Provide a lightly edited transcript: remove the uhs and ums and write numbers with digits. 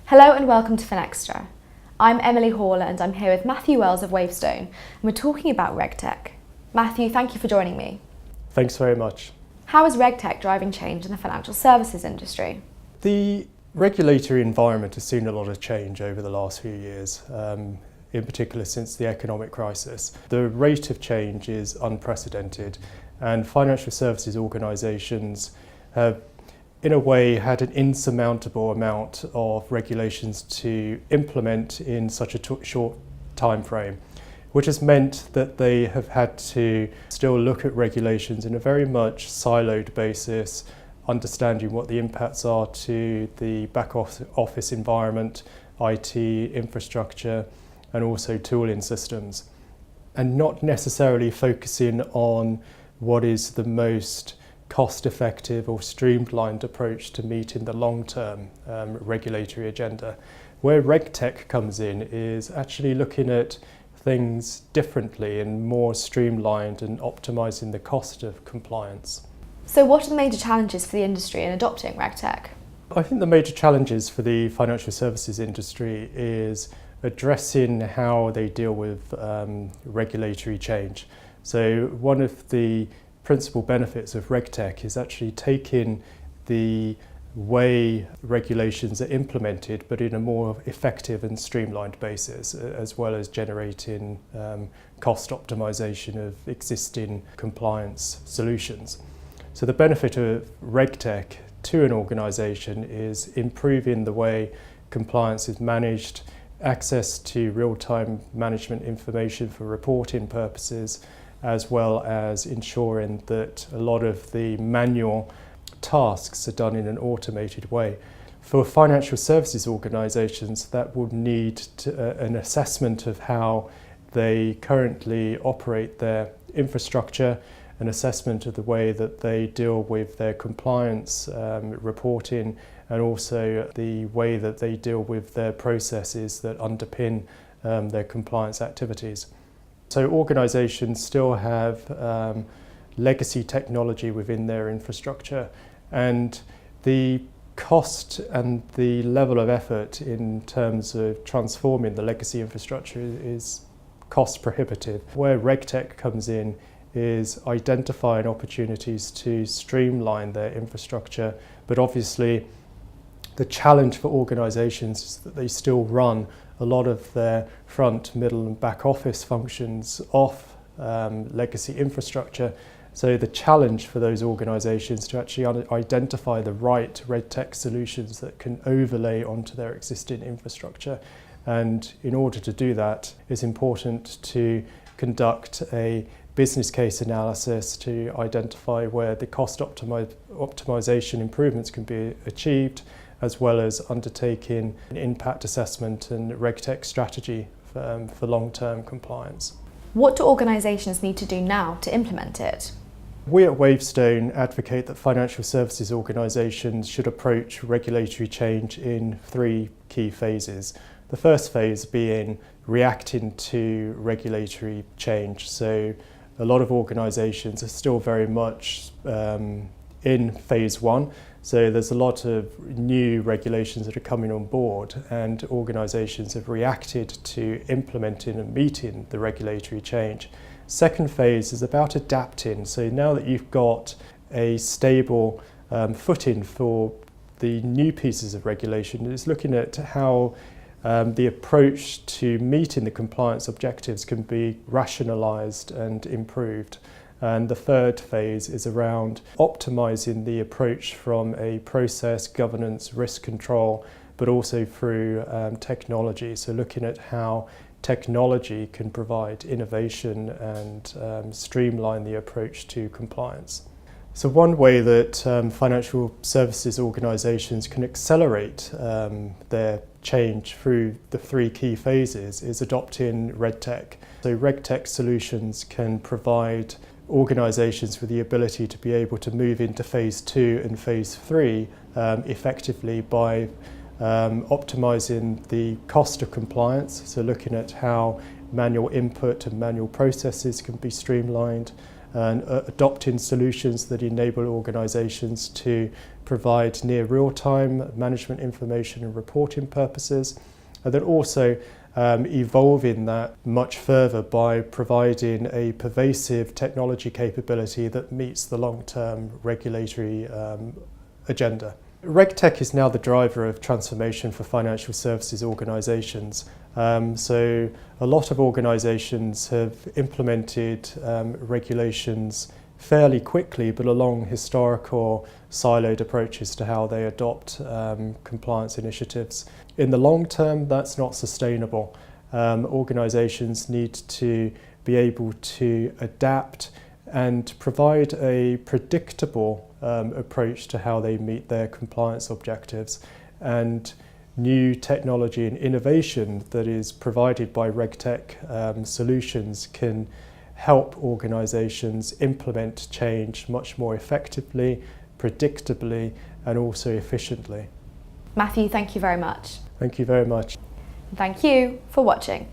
Hello and welcome to Finextra. I'm Emily Horler and I'm here with Mathew Wells of Wavestone and we're talking about RegTech. Mathew, thank you for joining me. Thanks very much. How is RegTech driving change in the financial services industry? The regulatory environment has seen a lot of change over the last few years, in particular since the economic crisis. The rate of change is unprecedented and financial services organisations have in a way had an insurmountable amount of regulations to implement in such a short time frame, which has meant that they have had to still look at regulations in a very much siloed basis, understanding what the impacts are to the back office environment, IT, infrastructure, and also tooling systems, and not necessarily focusing on what is the most cost-effective or streamlined approach to meeting the long-term regulatory agenda. Where RegTech comes in is actually looking at things differently and more streamlined and optimising the cost of compliance. So what are the major challenges for the industry in adopting RegTech? I think the major challenges for the financial services industry is addressing how they deal with regulatory change. So one of the principal benefits of RegTech is actually taking the way regulations are implemented but in a more effective and streamlined basis, as well as generating cost optimization of existing compliance solutions. So the benefit of RegTech to an organisation is improving the way compliance is managed, access to real-time management information for reporting purposes, as well as ensuring that a lot of the manual tasks are done in an automated way. For financial services organisations, that would need an assessment of how they currently operate their infrastructure, an assessment of the way that they deal with their compliance reporting, and also the way that they deal with their processes that underpin their compliance activities. So organisations still have legacy technology within their infrastructure, and the cost and the level of effort in terms of transforming the legacy infrastructure is cost prohibitive. Where RegTech comes in is identifying opportunities to streamline their infrastructure, but obviously the challenge for organisations is that they still run a lot of their front, middle and back office functions off legacy infrastructure. So the challenge for those organisations to actually identify the right RegTech solutions that can overlay onto their existing infrastructure. And in order to do that, it's important to conduct a business case analysis to identify where the cost optimization improvements can be achieved, as well as undertaking an impact assessment and RegTech strategy for long-term compliance. What do organisations need to do now to implement it? We at Wavestone advocate that financial services organisations should approach regulatory change in three key phases. The first phase being reacting to regulatory change. So a lot of organisations are still very much in phase one. So there's a lot of new regulations that are coming on board, and organisations have reacted to implementing and meeting the regulatory change. Second phase is about adapting. So now that you've got a stable footing for the new pieces of regulation, it's looking at how the approach to meeting the compliance objectives can be rationalised and improved. And the third phase is around optimising the approach from a process, governance, risk control, but also through technology. So looking at how technology can provide innovation and streamline the approach to compliance. So one way that financial services organisations can accelerate their change through the three key phases is adopting RegTech. So RegTech solutions can provide organisations with the ability to be able to move into phase two and phase three effectively by optimising the cost of compliance, so looking at how manual input and manual processes can be streamlined, and adopting solutions that enable organisations to provide near real-time management information and reporting purposes, and then also evolving that much further by providing a pervasive technology capability that meets the long-term regulatory agenda. RegTech is now the driver of transformation for financial services organisations. So a lot of organisations have implemented regulations fairly quickly, but along historical siloed approaches to how they adopt compliance initiatives. In the long term, that's not sustainable. Organisations need to be able to adapt and provide a predictable approach to how they meet their compliance objectives. And new technology and innovation that is provided by RegTech solutions can help organisations implement change much more effectively, predictably, and also efficiently. Mathew, thank you very much. Thank you very much. Thank you for watching.